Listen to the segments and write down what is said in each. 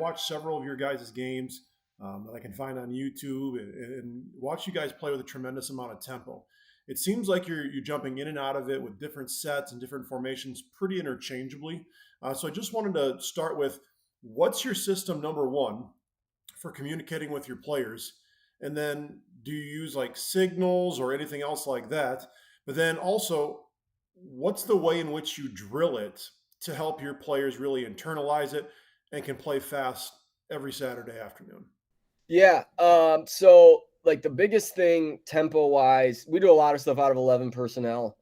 watched several of your guys' games that I can find on YouTube and watch you guys play with a tremendous amount of tempo. It seems like you're jumping in and out of it with different sets and different formations pretty interchangeably. So I just wanted to start with what's your system number one for communicating with your players? And then do you use like signals or anything else like that? But then also, what's the way in which you drill it to help your players really internalize it and can play fast every Saturday afternoon? Yeah. So like the biggest thing tempo wise, we do a lot of stuff out of 11 personnel.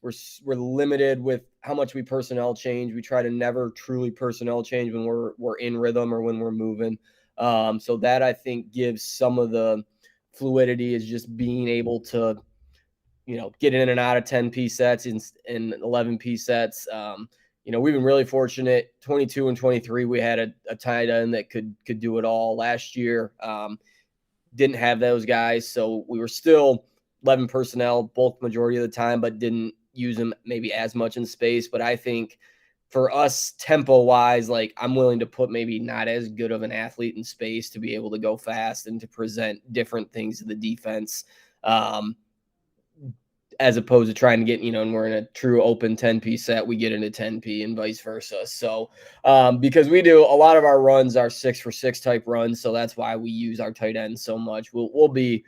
We're limited with how much we personnel change. We try to never truly personnel change when we're in rhythm or when we're moving. So that I think gives some of the fluidity is just being able to, get in and out of 10-piece sets and 11-piece sets. We've been really fortunate. 22 and 23, we had a tight end that could do it all last year. Didn't have those guys, so we were still 11 personnel bulk majority of the time, but didn't use them maybe as much in space. But I think for us, tempo wise, like I'm willing to put maybe not as good of an athlete in space to be able to go fast and to present different things to the defense. As opposed to trying to get, and we're in a true open 10-piece set, we get into 10P and vice versa. So, because we do a lot of our runs are 6-for-6 type runs. So that's why we use our tight ends so much. We'll be,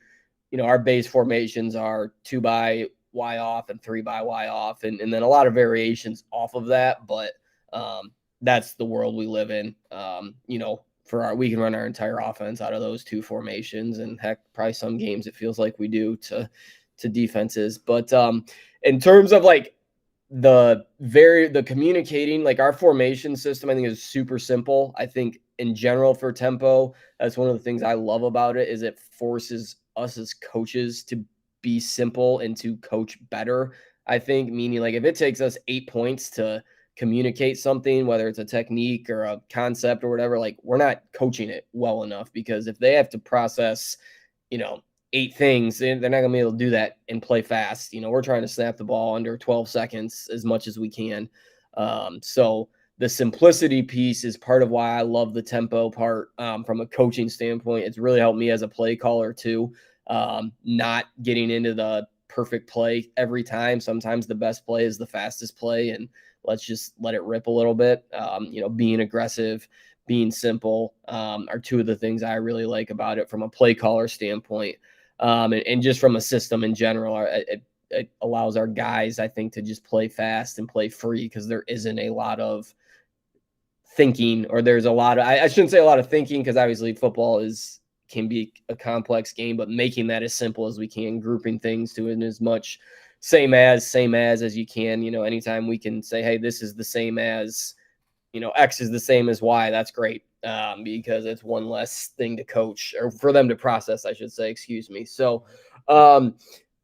our base formations are 2 by Y off and 3 by Y off. And then a lot of variations off of that. But that's the world we live in. We can run our entire offense out of those two formations. And heck, probably some games it feels like we do to defenses. But in terms of like the communicating, like our formation system, I think is super simple. I think in general for tempo, that's one of the things I love about it is it forces us as coaches to be simple and to coach better. I think, meaning like if it takes us 8 points to communicate something, whether it's a technique or a concept or whatever, like we're not coaching it well enough, because if they have to process, 8 things, they're not gonna be able to do that and play fast. We're trying to snap the ball under 12 seconds as much as we can. So the simplicity piece is part of why I love the tempo part. From a coaching standpoint, it's really helped me as a play caller too. Not getting into the perfect play every time. Sometimes the best play is the fastest play, and let's just let it rip a little bit. Being aggressive, being simple, are two of the things I really like about it from a play caller standpoint. And just from a system in general, it allows our guys, I think, to just play fast and play free, because there isn't a lot of thinking, or there's a lot of, I shouldn't say a lot of thinking, because obviously football can be a complex game, but making that as simple as we can, grouping things to it as much same as you can. Anytime we can say, hey, this is the same as, X is the same as Y, that's great. Because it's one less thing to coach, or for them to process, I should say, excuse me. So,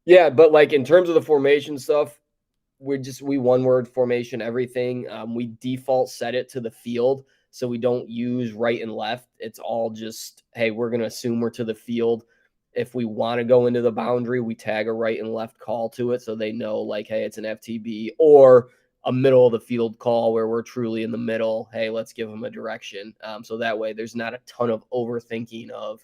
yeah, but like in terms of the formation stuff, we one word formation everything. We default set it to the field, so we don't use right and left. It's all just, hey, we're going to assume we're to the field. If we want to go into the boundary, we tag a right and left call to it, so they know like, hey, it's an FTB, or a middle of the field call where we're truly in the middle. Hey, let's give them a direction. So that way there's not a ton of overthinking of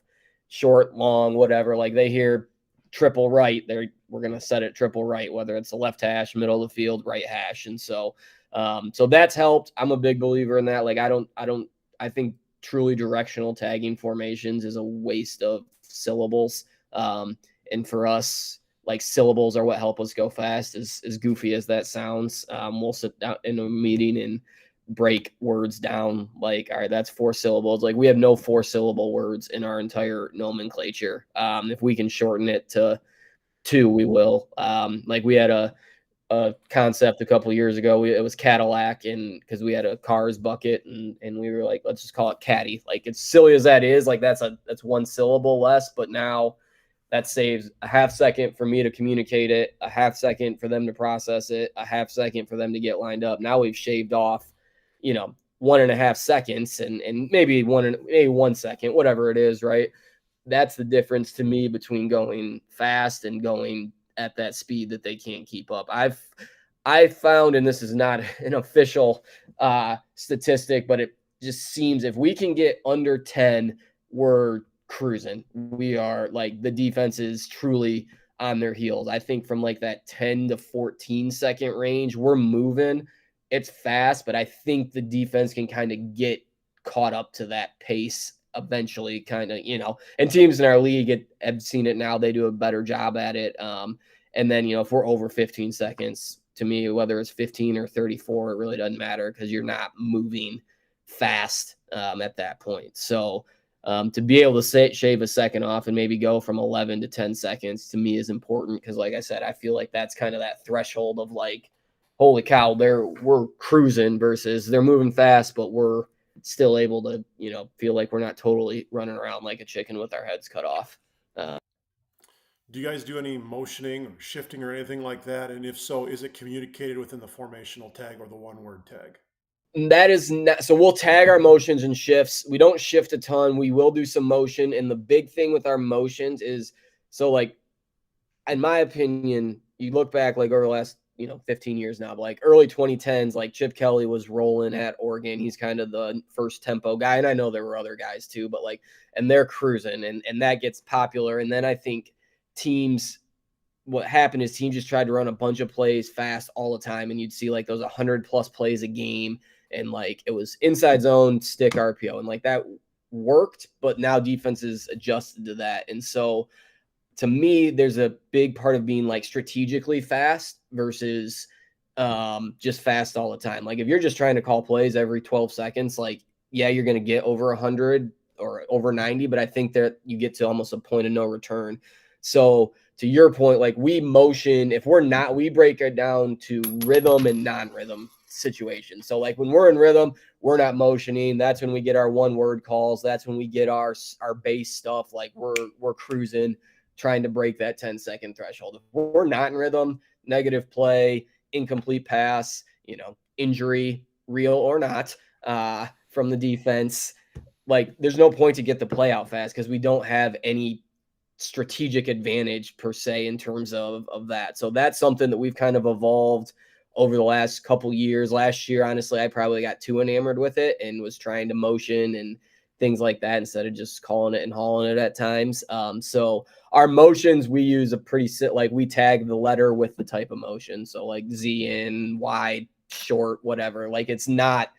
short, long, whatever. Like they hear triple right, we're going to set it triple right, whether it's the left hash, middle of the field, right hash. And so that's helped. I'm a big believer in that. Like I think truly directional tagging formations is a waste of syllables. And for us, like syllables are what help us go fast, as goofy as that sounds. We'll sit down in a meeting and break words down. Like, all right, that's 4 syllables. Like we have no 4-syllable words in our entire nomenclature. If we can shorten it to 2, we will. Like we had a concept a couple of years ago. It was Cadillac, and because we had a cars bucket, and we were like, let's just call it Caddy. Like, as silly as that is, like that's 1 syllable less, but now that saves a half second for me to communicate it, a half second for them to process it, a half second for them to get lined up. Now we've shaved off, 1.5 seconds, and maybe 1 second, whatever it is, right? That's the difference to me between going fast and going at that speed that they can't keep up. I've found, and this is not an official statistic, but just seems if we can get under 10, we're cruising. We are like the defense is truly on their heels. I think from like that 10 to 14 second range, we're moving. It's fast, but I think the defense can kind of get caught up to that pace eventually, kind of, and teams in our league have seen it now. They do a better job at it. And then, if we're over 15 seconds, to me, whether it's 15 or 34, it really doesn't matter because you're not moving fast at that point. So to be able to shave a second off and maybe go from 11 to 10 seconds to me is important because, like I said, I feel like that's kind of that threshold of like, holy cow, we're cruising versus they're moving fast, but we're still able to, feel like we're not totally running around like a chicken with our heads cut off. Do you guys do any motioning or shifting or anything like that? And if so, is it communicated within the formational tag or the one word tag? That is not so. We'll tag our motions and shifts. We don't shift a ton. We will do some motion. And the big thing with our motions is so, like, in my opinion, you look back like over the last 15 years now, but like early 2010s, like Chip Kelly was rolling at Oregon. He's kind of the first tempo guy, and I know there were other guys too, but like, and they're cruising, and that gets popular. And then I think teams what happened is teams just tried to run a bunch of plays fast all the time, and you'd see like those 100+ plays a game, and like it was inside zone stick RPO, and like that worked, but now defenses adjusted to that, and so to me, there's a big part of being like strategically fast versus just fast all the time. Like if you're just trying to call plays every 12 seconds, like, yeah, you're going to get over 100 or over 90, but I think that you get to almost a point of no return. So to your point, like we motion, if we're not, we break it down to rhythm and non-rhythm situations. So like when we're in rhythm, we're not motioning. That's when we get our one word calls. That's when we get our base stuff. Like we're cruising, trying to break that 10-second threshold. If we're not in rhythm, negative play, incomplete pass, injury, real or not, from the defense, like there's no point to get the play out fast because we don't have any strategic advantage per se in terms of that. So that's something that we've kind of evolved over the last couple years. Last year, honestly, I probably got too enamored with it and was trying to motion and things like that instead of just calling it and hauling it at times. So our motions, we use a pretty like we tag the letter with the type of motion. So like Z in, wide, short, whatever. Like it's not,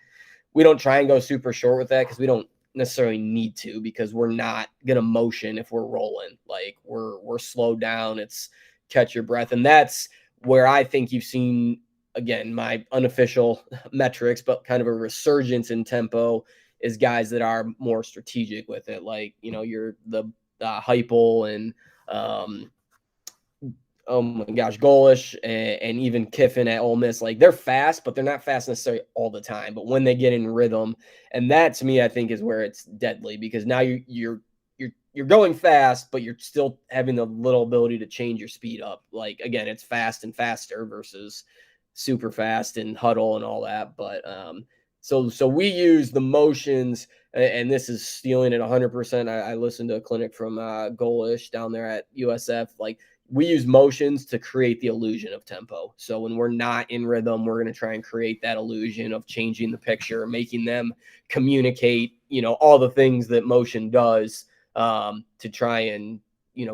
we don't try and go super short with that because we don't necessarily need to because we're not gonna motion if we're rolling. Like we're slowed down. It's catch your breath, and that's where I think you've seen again my unofficial metrics, but kind of a resurgence in tempo is guys that are more strategic with it. Like you're the Heupel and oh my gosh, Golish and even Kiffin at Ole Miss, like they're fast, but they're not fast necessarily all the time. But when they get in rhythm, and that to me, I think is where it's deadly because now you're going fast, but you're still having the little ability to change your speed up. Like again, it's fast and faster versus super fast and huddle and all that. But so we use the motions, and this is stealing it 100%. I listened to a clinic from Golish down there at USF, like we use motions to create the illusion of tempo. So when we're not in rhythm, we're going to try and create that illusion of changing the picture, making them communicate, all the things that motion does to try and,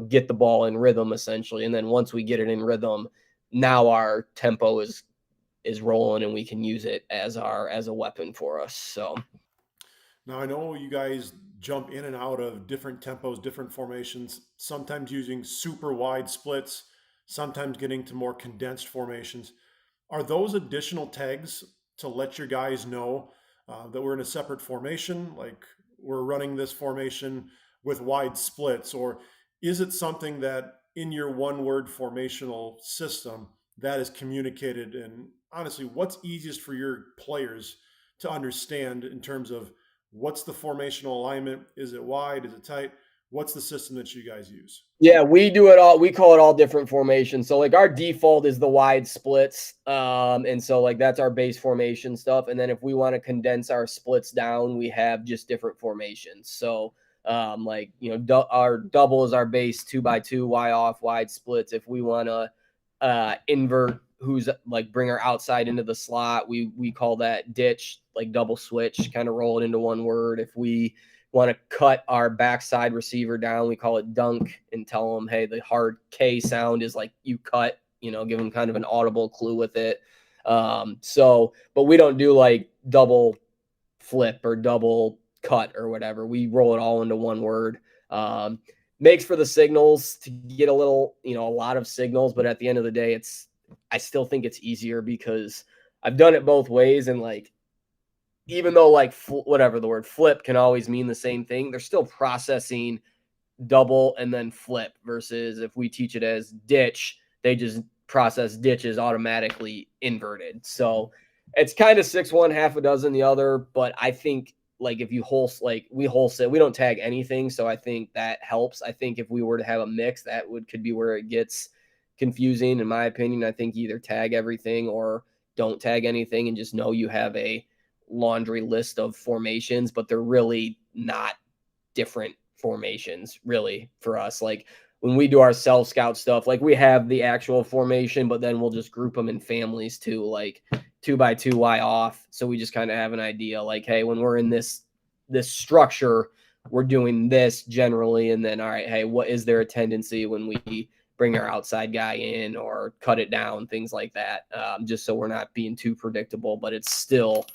get the ball in rhythm essentially. And then once we get it in rhythm, now our tempo is rolling and we can use it as a weapon for us. So Now, I know you guys jump in and out of different tempos, different formations, sometimes using super wide splits, sometimes getting to more condensed formations. Are those additional tags to let your guys know that we're in a separate formation, like we're running this formation with wide splits? Or is it something that in your one word formational system that is communicated? And honestly, what's easiest for your players to understand in terms of what's the formational alignment? Is it wide? Is it tight? What's the system that you guys use? yeah, we do it all. We call it all different formations. So like our default is the wide splits. And so like that's our base formation stuff. And then if we want to condense our splits down, we have just different formations. So like our double is our base 2x2 Y off wide splits. If we want to invert who's like bring our outside into the slot. We call that ditch, like double switch, kind of roll it into one word. If we want to cut our backside receiver down, we call it dunk and tell them, hey, the hard K sound is like you cut, give them kind of an audible clue with it. But we don't do like double flip or double cut or whatever. We roll it all into one word. Um, Makes for the signals to get a little, a lot of signals, but at the end of the day, I still think it's easier because I've done it both ways. And like, even though like whatever the word flip can always mean the same thing, they're still processing double and then flip versus if we teach it as ditch, they just process ditches automatically inverted. So it's kind of 6-1, half a dozen the other. But I think like if you we wholesale, we don't tag anything. So I think that helps. I think if we were to have a mix, could be where it gets confusing. In my opinion, I think either tag everything or don't tag anything and just know you have a laundry list of formations, but they're really not different formations really for us. Like when we do our self scout stuff, like we have the actual formation, but then we'll just group them in families too, like 2x2 Y off. So we just kind of have an idea like, hey, when we're in this structure, we're doing this generally. And then, all right, hey, what is there a tendency when we bring our outside guy in or cut it down, things like that, just so we're not being too predictable, but it's still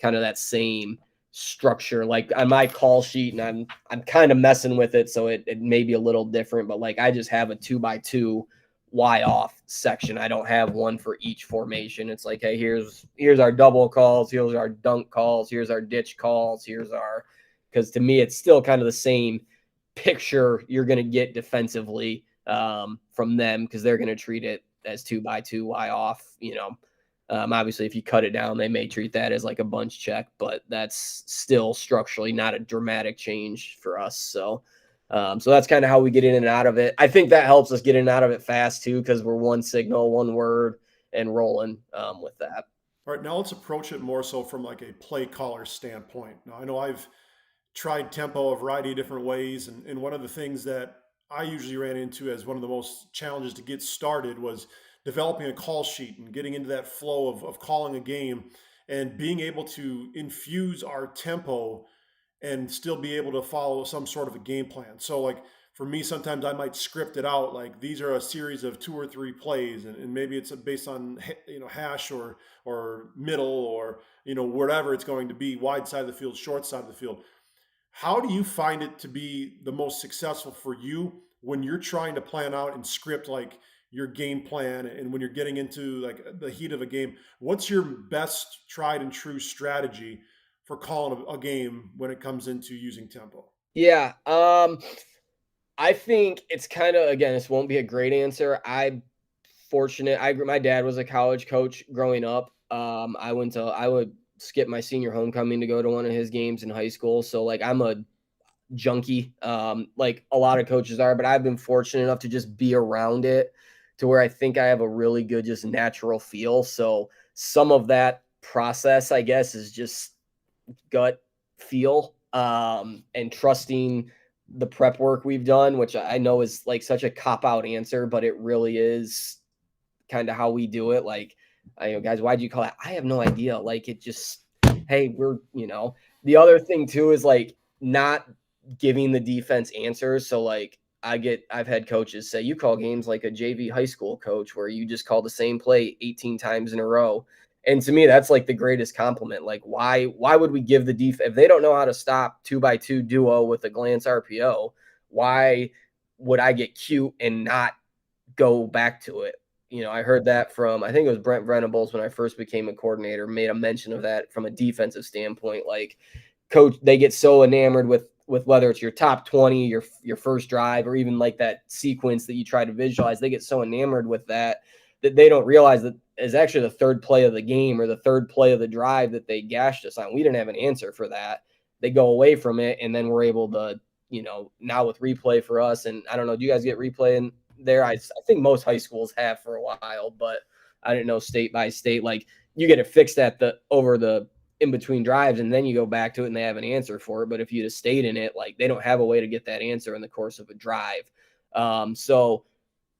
kind of that same structure. Like on my call sheet, and I'm kind of messing with it, so it may be a little different, but like I just have a 2x2 Y off section. I don't have one for each formation. It's like, hey, here's our double calls, here's our dunk calls, here's our ditch calls, because to me it's still kind of the same picture you're going to get defensively from them, because they're going to treat it as 2x2 Y off. Obviously, if you cut it down, they may treat that as like a bunch check, but that's still structurally not a dramatic change for us. So that's kind of how we get in and out of it. I think that helps us get in and out of it fast too, because we're one signal, one word, and rolling with that. All right, now let's approach it more so from like a play caller standpoint. Now, I know I've tried tempo a variety of different ways, and one of the things that I usually ran into as one of the most challenges to get started was developing a call sheet and getting into that flow of calling a game and being able to infuse our tempo and still be able to follow some sort of a game plan. So like for me, sometimes I might script it out like these are a series of 2 or 3 plays, and maybe it's based on hash or middle or whatever it's going to be, wide side of the field, short side of the field. How do you find it to be the most successful for you when you're trying to plan out and script like your game plan, and when you're getting into like the heat of a game? What's your best tried and true strategy for calling a game when it comes into using tempo? Yeah. I think it's kind of, again, this won't be a great answer. My dad was a college coach growing up. I would skip my senior homecoming to go to one of his games in high school. So like I'm a junkie, like a lot of coaches are, but I've been fortunate enough to just be around it to where I think I have a really good, just natural feel. So some of that process, I guess, is just gut feel, and trusting the prep work we've done, which I know is like such a cop out answer, but it really is kind of how we do it. Like, guys, why'd you call that? I have no idea. Like, it just, hey, the other thing too is like not giving the defense answers. So like I've had coaches say you call games like a JV high school coach where you just call the same play 18 times in a row. And to me, that's like the greatest compliment. Like, why would we give the defense if they don't know how to stop 2x2 duo with a glance RPO? Why would I get cute and not go back to it? I heard that from, I think it was Brent Venables when I first became a coordinator, made a mention of that from a defensive standpoint. Like, coach, they get so enamored with whether it's your top 20, your first drive, or even like that sequence that you try to visualize. They get so enamored with that they don't realize that is actually the third play of the game or the third play of the drive that they gashed us on. We didn't have an answer for that. They go away from it, and then we're able to, now with replay for us. And I don't know, do you guys get replay in there? I think most high schools have for a while, but I didn't know state by state. Like, you get it fixed at over the in between drives, and then you go back to it and they have an answer for it. But if you just stayed in it, like, they don't have a way to get that answer in the course of a drive. So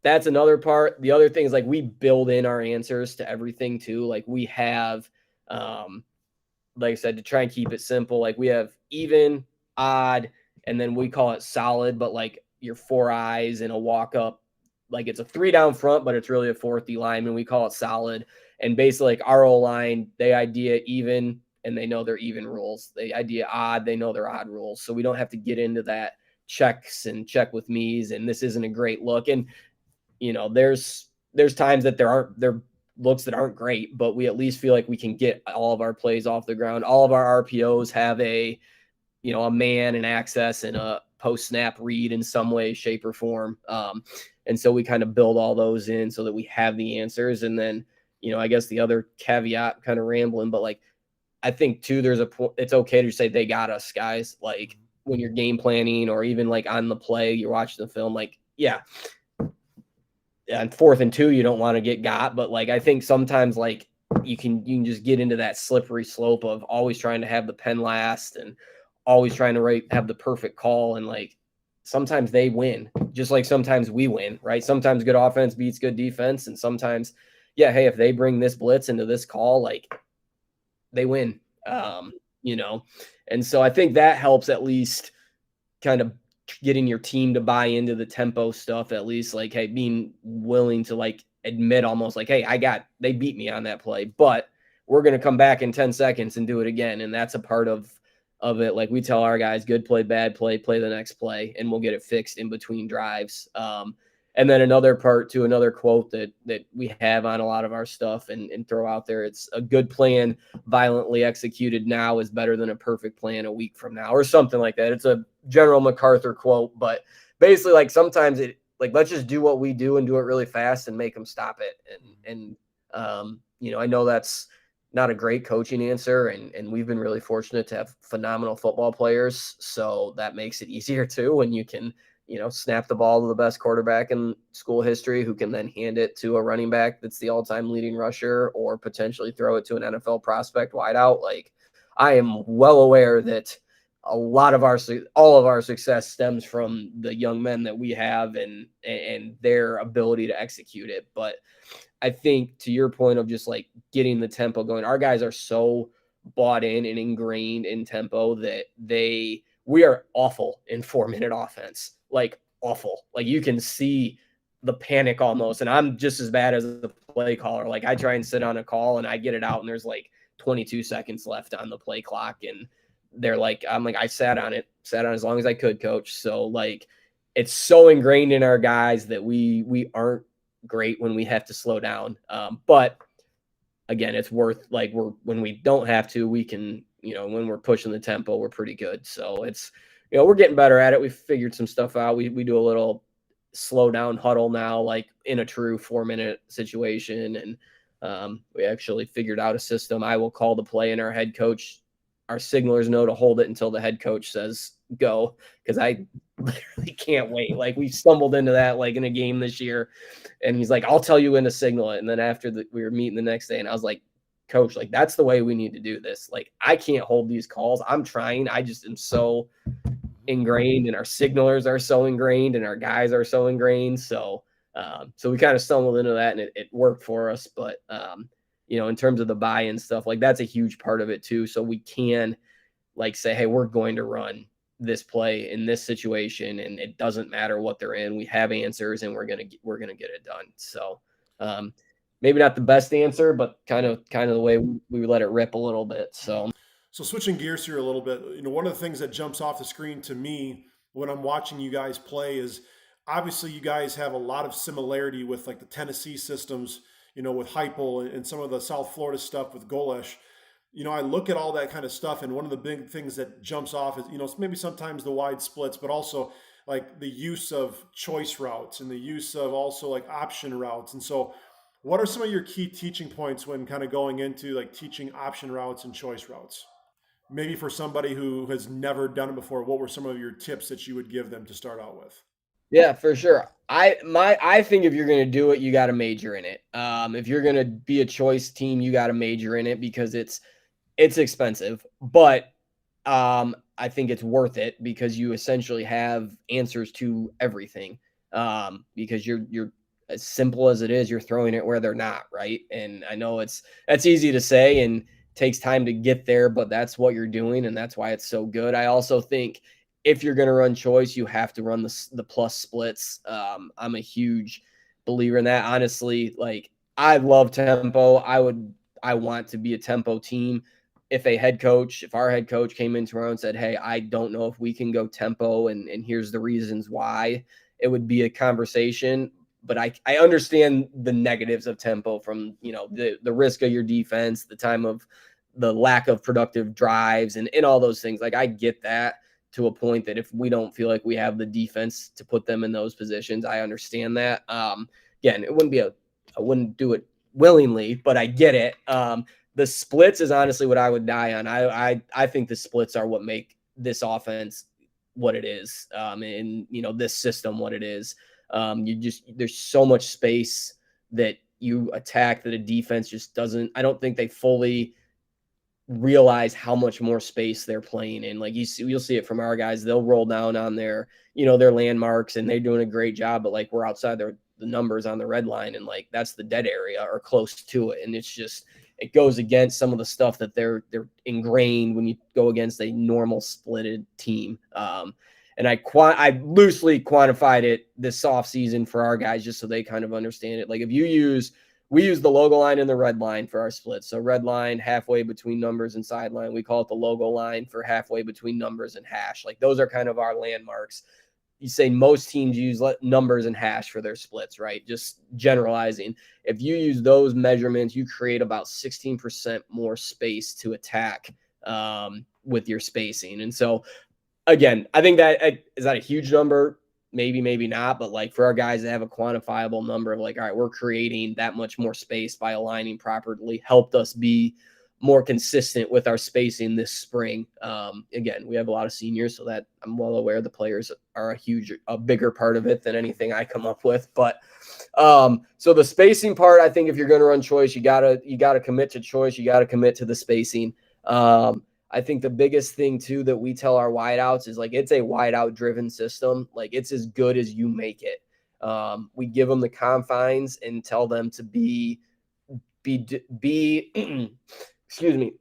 that's another part. The other thing is like we build in our answers to everything too. Like we have, like I said, to try and keep it simple, like we have even, odd, and then we call it solid, but like your four eyes and a walk up, like it's a three down front, but it's really a fourth D lineman. We call it solid. And basically, like our O line, they idea even, and they know their even rules. They idea odd, they know their odd rules. So we don't have to get into that checks and check with me's, and this isn't a great look. And there's times that there looks that aren't great, but we at least feel like we can get all of our plays off the ground. All of our RPOs have a man and access and a post snap read in some way, shape, or form. And so we kind of build all those in so that we have the answers. And then, I guess the other caveat, kind of rambling, but like I think too, it's okay to say they got us, guys. Like when you're game planning or even like on the play, you're watching the film, like, yeah, and 4th and 2, you don't want to get got, but like I think sometimes like you can just get into that slippery slope of always trying to have the pen last and always trying to have the perfect call, and like sometimes they win, just like sometimes we win, right? Sometimes good offense beats good defense, and sometimes, yeah, hey, if they bring this blitz into this call, like they win. You know, and so I think that helps at least kind of getting your team to buy into the tempo stuff, at least like, hey, being willing to like admit almost like, hey, they beat me on that play, but we're going to come back in 10 seconds and do it again. And that's a part of it. Like we tell our guys, good play, bad play, play the next play, and we'll get it fixed in between drives. And then another part to another quote that we have on a lot of our stuff and throw out there. It's a good plan violently executed now is better than a perfect plan a week from now, or something like that. It's a General MacArthur quote, but basically like sometimes let's just do what we do and do it really fast and make them stop it. And I know that's not a great coaching answer, and we've been really fortunate to have phenomenal football players, so that makes it easier too when you can snap the ball to the best quarterback in school history, who can then hand it to a running back that's the all-time leading rusher, or potentially throw it to an NFL prospect wide out. Like, I am well aware that all of our success stems from the young men that we have and their ability to execute it. But I think to your point of just like getting the tempo going, our guys are so bought in and ingrained in tempo that we are awful in 4-minute offense, like awful. Like you can see the panic almost. And I'm just as bad as the play caller. Like I try and sit on a call and I get it out and there's like 22 seconds left on the play clock. And they're like, I'm like, I sat on as long as I could, coach. So like, it's so ingrained in our guys that we aren't great when we have to slow down. But again, it's worth like when we don't have to, we can, when we're pushing the tempo, we're pretty good. So it's, we're getting better at it. We've figured some stuff out. We do a little slow down huddle now, like in a true 4-minute situation. And we actually figured out a system. I will call the play and our signalers know to hold it until the head coach says go, because I literally can't wait. Like we stumbled into that like in a game this year, and he's like, I'll tell you when to signal it. And then after we were meeting the next day, and I was like, coach, like that's the way we need to do this. Like I can't hold these calls. I'm trying. I just am so ingrained, and our signalers are so ingrained, and our guys are so ingrained. So we kind of stumbled into that, and it worked for us. But in terms of the buy-in stuff, like that's a huge part of it too. So we can like say, hey, we're going to run this play in this situation, and it doesn't matter what they're in. We have answers, and we're gonna get it done. So maybe not the best answer, but kind of the way we let it rip a little bit. So switching gears here a little bit, one of the things that jumps off the screen to me when I'm watching you guys play is obviously you guys have a lot of similarity with like the Tennessee systems, with Heupel and some of the South Florida stuff with Golesh. I look at all that kind of stuff, and one of the big things that jumps off is, maybe sometimes the wide splits, but also like the use of choice routes and the use of also like option routes. And so, what are some of your key teaching points when kind of going into like teaching option routes and choice routes? Maybe for somebody who has never done it before, what were some of your tips that you would give them to start out with? yeah, for sure. I think if you're gonna do it, you got to major in it. If you're gonna be a choice team, you got to major in it because it's expensive, but I think it's worth it because you essentially have answers to everything. Because you're as simple as it is, you're throwing it where they're not, right? And I know that's easy to say and takes time to get there, but that's what you're doing, and that's why it's so good. I also think if you're going to run choice, you have to run the plus splits. I'm a huge believer in that. Honestly, like I love tempo. I want to be a tempo team. If our head coach came into our own and said, "Hey, I don't know if we can go tempo, and here's the reasons why," it would be a conversation. But I understand the negatives of tempo from the risk of your defense, the time of the lack of productive drives, and all those things. Like I get that to a point that if we don't feel like we have the defense to put them in those positions, I understand that. Again, I wouldn't do it willingly, but I get it. The splits is honestly what I would die on. I think the splits are what make this offense what it is, and this system what it is. There's so much space that you attack that a defense just doesn't. I don't think they fully realize how much more space they're playing in. Like you'll see it from our guys. They'll roll down on their landmarks and they're doing a great job, but like we're outside the numbers on the red line and like that's the dead area or close to it. And it goes against some of the stuff that they're ingrained when you go against a normal splitted team. And I loosely quantified it this off season for our guys just so they kind of understand it. Like if we use the logo line and the red line for our splits. So red line halfway between numbers and sideline. We call it the logo line for halfway between numbers and hash. Like those are kind of our landmarks. You say most teams use numbers and hash for their splits, right? Just generalizing. If you use those measurements, you create about 16% more space to attack with your spacing. And so, again, I think that is that a huge number? Maybe, maybe not. But like for our guys to have a quantifiable number of like, all right, we're creating that much more space by aligning properly, helped us be more consistent with our spacing this spring. Again, we have a lot of seniors, so that I'm well aware the players are a bigger part of it than anything I come up with. But so the spacing part, I think if you're going to run choice, you gotta commit to choice. You gotta commit to the spacing. I think the biggest thing too that we tell our wideouts is like it's a wideout driven system. Like it's as good as you make it. We give them the confines and tell them to be excuse me,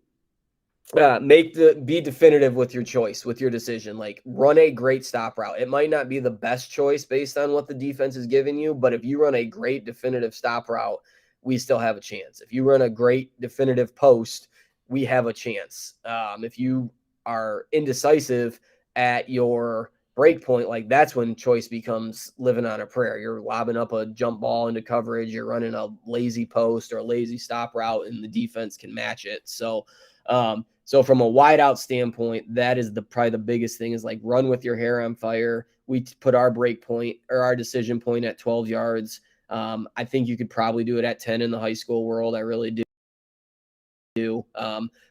be definitive with your choice, with your decision. Like run a great stop route. It might not be the best choice based on what the defense is giving you, but if you run a great definitive stop route, we still have a chance. If you run a great definitive post, we have a chance. If you are indecisive at your break point, like that's when choice becomes living on a prayer. You're lobbing up a jump ball into coverage, you're running a lazy post or a lazy stop route, and the defense can match it. So from a wideout standpoint, that is probably the biggest thing is like run with your hair on fire. We put our break point or our decision point at 12 yards. I think you could probably do it at 10 in the high school world. I really do.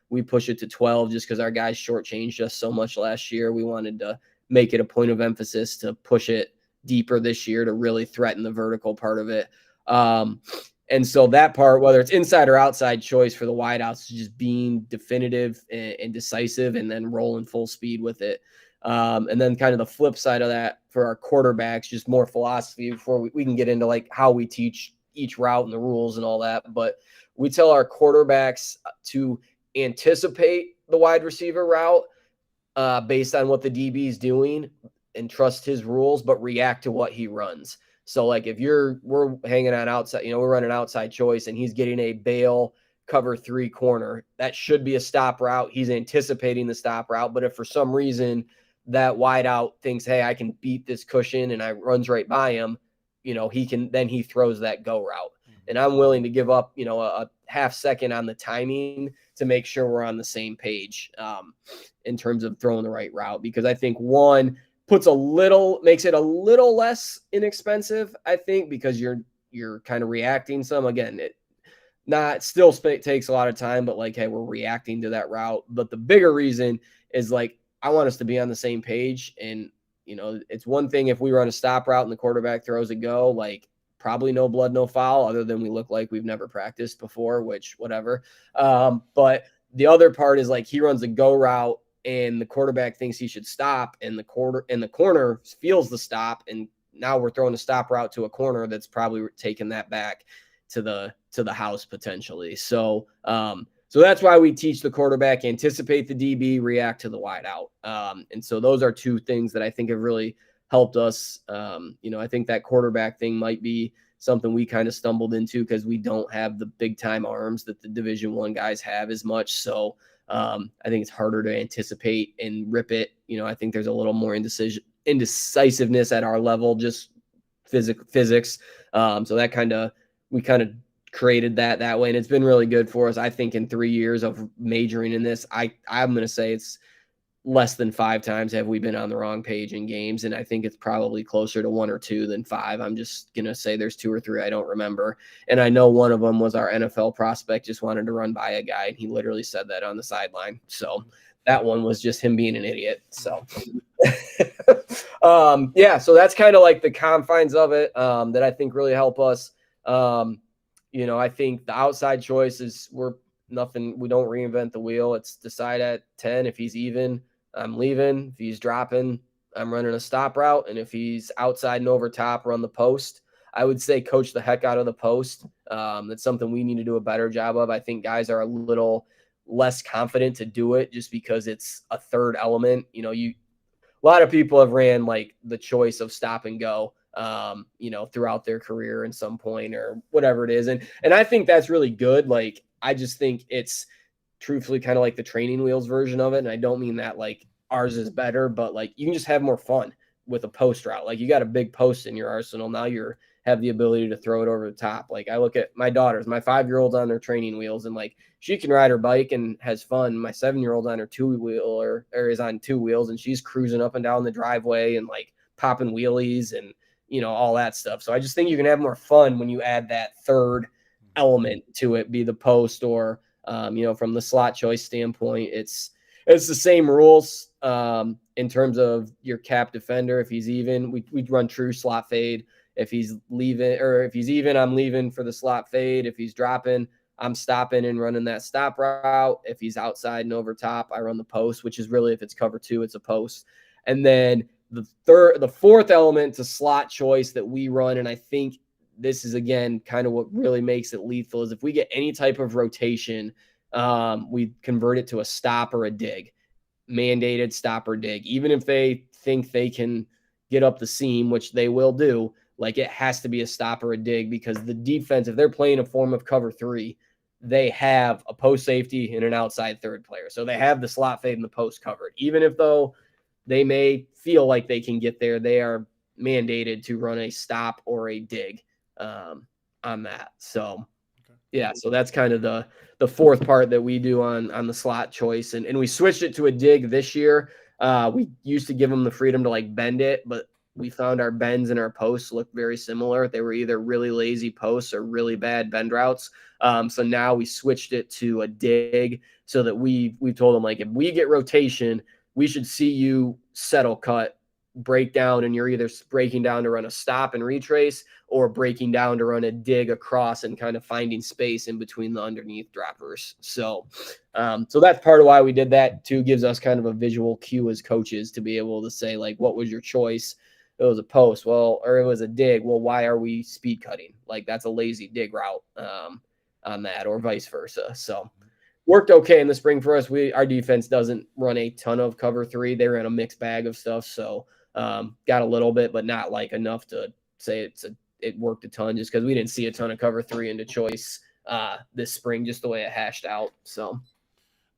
We push it to 12 just because our guys shortchanged us so much last year. We wanted to make it a point of emphasis to push it deeper this year to really threaten the vertical part of it. And so that part, whether it's inside or outside choice for the wideouts, is just being definitive and decisive and then rolling full speed with it. And then kind of the flip side of that for our quarterbacks, just more philosophy before we can get into like how we teach each route and the rules and all that. But we tell our quarterbacks to anticipate the wide receiver route based on what the DB is doing and trust his rules, but react to what he runs. So like if we're hanging on outside, we're running outside choice and he's getting a bail cover 3 corner, that should be a stop route. He's anticipating the stop route. But if for some reason that wide out thinks, hey, I can beat this cushion and I runs right by him, he throws that go route. And I'm willing to give up, a half second on the timing to make sure we're on the same page in terms of throwing the right route, because I think one makes it a little less inexpensive, I think, because you're kind of reacting some. Again, takes a lot of time, but like, hey, we're reacting to that route. But the bigger reason is like, I want us to be on the same page. And, it's one thing if we run a stop route and the quarterback throws a go, like probably no blood, no foul, other than we look like we've never practiced before, which whatever. But the other part is like he runs a go route and the quarterback thinks he should stop and the corner feels the stop and now we're throwing a stop route to a corner that's probably taking that back to the house potentially. So so that's why we teach the quarterback, anticipate the DB, react to the wide out. And so those are two things that I think have really helped us. I think that quarterback thing might be something we kind of stumbled into because we don't have the big time arms that the Division I guys have as much. So I think it's harder to anticipate and rip it. I think there's a little more indecisiveness at our level, just physics. So that we kind of created that way, and it's been really good for us. I think in 3 years of majoring in this, I'm going to say it's less than 5 times have we been on the wrong page in games, and I think it's probably closer to 1 or 2 than 5. I'm just going to say there's 2 or 3 I don't remember, and I know one of them was our NFL prospect just wanted to run by a guy, and he literally said that on the sideline. So that one was just him being an idiot. So so that's kind of like the confines of it that I think really help us. I think the outside choice is we don't reinvent the wheel. It's decide at 10. If he's even, I'm leaving. If he's dropping, I'm running a stop route. And if he's outside and over top, run the post. I would say coach the heck out of the post. That's something we need to do a better job of. I think guys are a little less confident to do it just because it's a third element. A lot of people have ran like the choice of stop and go throughout their career in some point or whatever it is. And I think that's really good. Like, I just think it's truthfully kind of like the training wheels version of it. And I don't mean that like ours is better, but like you can just have more fun with a post route. Like you got a big post in your arsenal. Now have the ability to throw it over the top. Like I look at my daughters, my 5-year-old's on their training wheels and like she can ride her bike and has fun. My 7-year-old's on her 2-wheel or is on 2 wheels and she's cruising up and down the driveway and like popping wheelies and all that stuff. So I just think you can have more fun when you add that third element to it, be the post or, from the slot choice standpoint, it's the same rules in terms of your cap defender. If he's even, we'd run true slot fade. If he's leaving or if he's even, I'm leaving for the slot fade. If he's dropping, I'm stopping and running that stop route. If he's outside and over top, I run the post, which is really, if it's cover 2, it's a post. And then the fourth element to slot choice that we run, and I think this is again kind of what really makes it lethal, is if we get any type of rotation, we convert it to a stop or a dig, mandated stop or dig. Even if they think they can get up the seam, which they will do, like it has to be a stop or a dig because the defense, if they're playing a form of cover 3, they have a post safety and an outside third player. So they have the slot fade and the post covered. Even if though they may feel like they can get there, they are mandated to run a stop or a dig on that. So, so that's kind of the fourth part that we do on the slot choice. And we switched it to a dig this year. We used to give them the freedom to like bend it, but we found our bends and our posts look very similar. They were either really lazy posts or really bad bend routes. So now we switched it to a dig so that we told them, like, if we get rotation, we should see you settle cut, break down, and you're either breaking down to run a stop and retrace or breaking down to run a dig across and kind of finding space in between the underneath droppers. So that's part of why we did that too. Gives us kind of a visual cue as coaches to be able to say, like, what was your choice? It was a post, or it was a dig. Well, why are we speed cutting? Like, that's a lazy dig route on that, or vice versa. So worked okay in the spring for us. Our defense doesn't run a ton of cover 3. They ran a mixed bag of stuff. So got a little bit, but not like enough to say it worked a ton, just because we didn't see a ton of cover 3 into choice this spring, just the way it hashed out. So